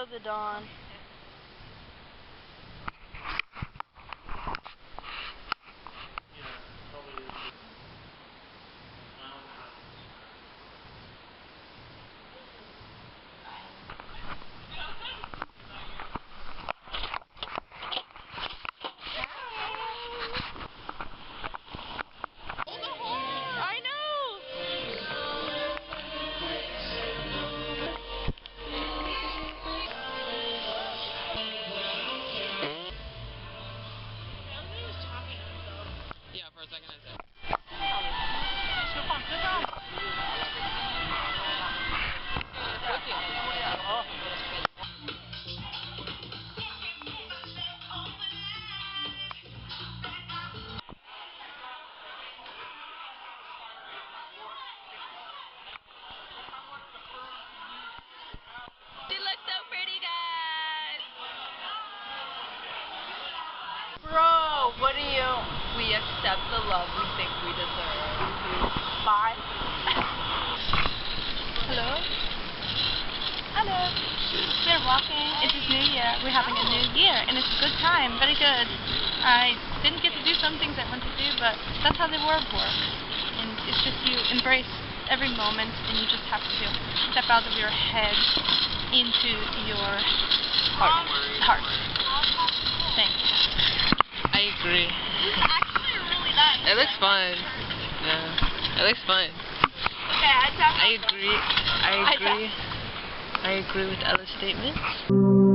Follow the dawn. I know! Yeah, for a second I said. She looks so pretty, guys! Bro, what do you... We accept the love we think we deserve. Bye. Hello? Hello. We're walking. It is New Year. We're having a new year, and it's a good time. Very good. I didn't get to do some things I wanted to do, but that's how the world works. And it's just you embrace every moment, and you just have to step out of your head into your heart. Thank you. I agree. This is actually really nice. It looks fun. Yeah. It looks fun. Okay, I agree. I agree with Ella's statement.